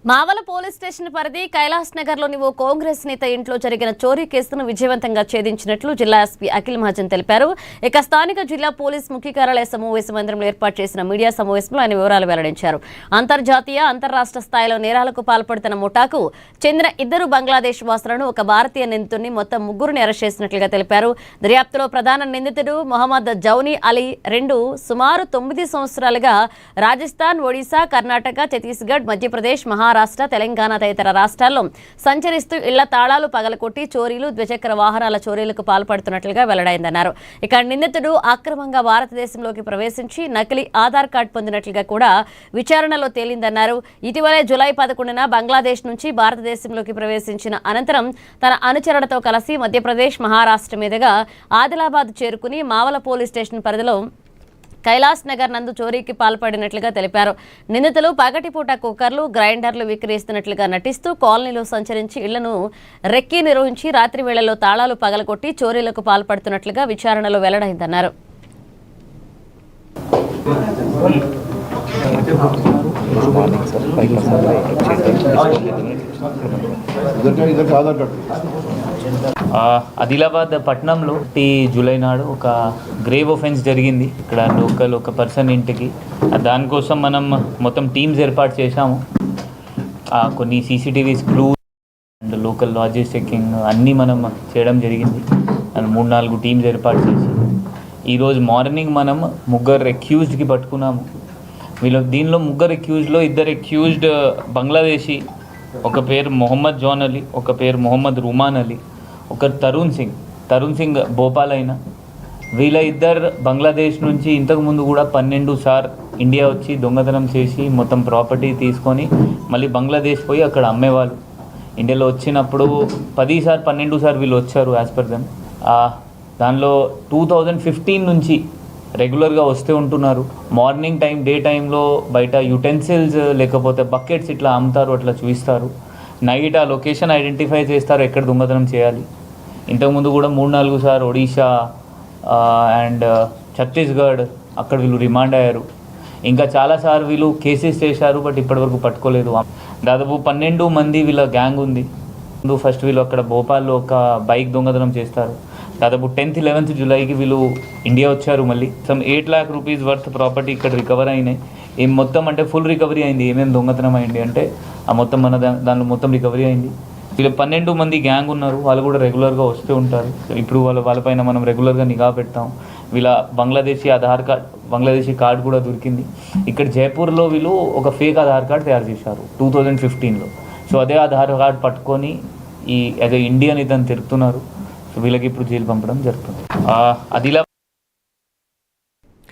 Mavala police station పరిధి కైలాస్ నగర్లోని ఓ కాంగ్రెస్ నేత ఇంట్లో జరిగిన చోరీ కేసును విజయవంతంగా ఛేదించినట్లు జిల్లా ఎస్పీ అఖిల్ మహాజన్ తెలిపారు. ఇక స్థానిక జిల్లా పోలీస్ ముఖ్య కార్యాలయ సమావేశ మందిరంలో ఏర్పాటు చేసిన మీడియా సమావేశంలో ఆయన వివరాలు వెల్లడించారు. అంతర్జాతీయ అంతర్రాష్ట్ర స్థాయిలో నేరాలకు పాల్పడుతున్న ముఠాకు చెందిన 2 బంగ్లాదేశ్ వాసులను ఒక భారతీయ నిందితుడిని మొత్తం 3ని అరెస్ట్ చేసినట్లుగా తెలిపారు. దర్యాప్తులో ప్రధాన నిందితుడు మొహమ్మద్ జౌనీ అలీ సుమారు 9 సంవత్సరాలుగా రాజస్థాన్, ఒడిశా, కర్ణాటక, ఛత్తీస్గఢ్, మధ్యప్రదేశ్, మహారాష్ట్ర, తెలంగాణ తదితర రాష్ట్రాల్లో సంచరిస్తూ ఇళ్ల తాళాలు పగలకొట్టి చోరీలు, ద్విచక్ర వాహనాల చోరీలకు పాల్పడుతున్నట్లుగా వెల్లడైందన్నారు. ఇక నిందితుడు అక్రమంగా భారతదేశంలోకి ప్రవేశించి నకిలీ ఆధార్ కార్డు పొందినట్లుగా కూడా విచారణలో తేలిందన్నారు. ఇటీవలే జూలై 11న బంగ్లాదేశ్ నుంచి భారతదేశంలోకి ప్రవేశించిన అనంతరం తన అనుచరులతో కలిసి మధ్యప్రదేశ్, మహారాష్ట్ర మీదుగా ఆదిలాబాద్ చేరుకుని మావల పోలీస్ స్టేషన్ పరిధిలో కైలాస్ నగర్ నందు చోరీకి పాల్పడినట్లుగా తెలిపారు. నిందితులు పగటిపూట కుక్కర్లు, గ్రైండర్లు విక్రయిస్తున్నట్లుగా నటిస్తూ కాలనీలో సంచరించి ఇళ్లను రెక్కీ నిర్వహించి రాత్రి వేళల్లో తాళాలు పగలగొట్టి చోరీలకు పాల్పడుతున్నట్లుగా విచారణలో వెల్లడైందన్నారు. ఆదిలాబాద్ పట్టణంలో జూలై నాడు ఒక గ్రేవ్ ఒఫెన్స్ జరిగింది. ఇక్కడ లోకల్ ఒక పర్సన్ ఇంటికి. దానికోసం మనం మొత్తం టీమ్స్ ఏర్పాటు చేశాము. కొన్ని CCTVs, clue and local lodges checking అన్నీ మనం చేయడం జరిగింది. 3-4 టీమ్స్ ఏర్పాటు చేసి ఈరోజు మార్నింగ్ మనం 3 అక్యూజ్డ్కి పట్టుకున్నాము. దీనిలో 3 అక్యూజ్డ్లో 2 అక్యూజ్డ్ బంగ్లాదేశీ, ఒక పేరు మొహమ్మద్ జాన్ అలీ, ఒక పేరు మొహమ్మద్ రుమాన్ అలీ, ఒక తరుణ్ సింగ్ భోపాల్ అయిన. వీళ్ళ 2 బంగ్లాదేశ్ నుంచి ఇంతకుముందు కూడా 12 సార్లు ఇండియా వచ్చి దొంగతనం చేసి మొత్తం ప్రాపర్టీ తీసుకొని మళ్ళీ బంగ్లాదేశ్ పోయి అక్కడ అమ్మేవాళ్ళు. ఇండియాలో వచ్చినప్పుడు 10 సార్లు 12 సార్లు వీళ్ళు వచ్చారు యాజ్ పర్ దెమ్. దానిలో 2015 నుంచి రెగ్యులర్గా వస్తూ ఉంటున్నారు. మార్నింగ్ టైం, డే టైంలో బయట యుటెన్సిల్స్ లేకపోతే బకెట్స్ ఇట్లా అమ్ముతారు, అట్లా చూపిస్తారు. నైట్ ఆ లొకేషన్ ఐడెంటిఫై చేస్తారు ఎక్కడ దొంగతనం చేయాలి. ఇంతకుముందు కూడా 3-4 సార్లు ఒడిశా అండ్ ఛత్తీస్గఢ్ అక్కడ వీళ్ళు రిమాండ్ అయ్యారు. ఇంకా చాలాసార్లు వీళ్ళు కేసెస్ చేశారు, బట్ ఇప్పటివరకు పట్టుకోలేదు. దాదాపు 12 మంది వీళ్ళ గ్యాంగ్ ఉంది. ఫస్ట్ వీళ్ళు అక్కడ భోపాల్లో ఒక బైక్ దొంగతనం చేస్తారు. దాదాపు 10th, 11th జూలైకి వీళ్ళు ఇండియా వచ్చారు. మళ్ళీ some 8 lakh rupees worth property ఇక్కడ రికవర్ అయినాయి. ఏం మొత్తం అంటే ఫుల్ రికవరీ అయింది. ఏమేమి దొంగతనం అయింది అంటే ఆ మొత్తం మన దానిలో మొత్తం రికవరీ అయింది. వీళ్ళు 12 మంది గ్యాంగ్ ఉన్నారు. వాళ్ళు కూడా రెగ్యులర్గా వస్తూ ఉంటారు. ఇప్పుడు వాళ్ళపైన మనం రెగ్యులర్గా నిఘా పెడతాం. వీళ్ళ బంగ్లాదేశీ కార్డు కూడా దొరికింది. ఇక్కడ జైపూర్లో వీళ్ళు ఒక ఫేక్ ఆధార్ కార్డు తయారు చేశారు 2015లో. సో అదే ఆధార్ కార్డు పట్టుకొని యాజ్ ఎ ఇండియన్ ఇతను తిరుగుతున్నారు. సో వీళ్ళకి ఇప్పుడు జైలు పంపడం జరుగుతుంది. ఆదిలాబాద్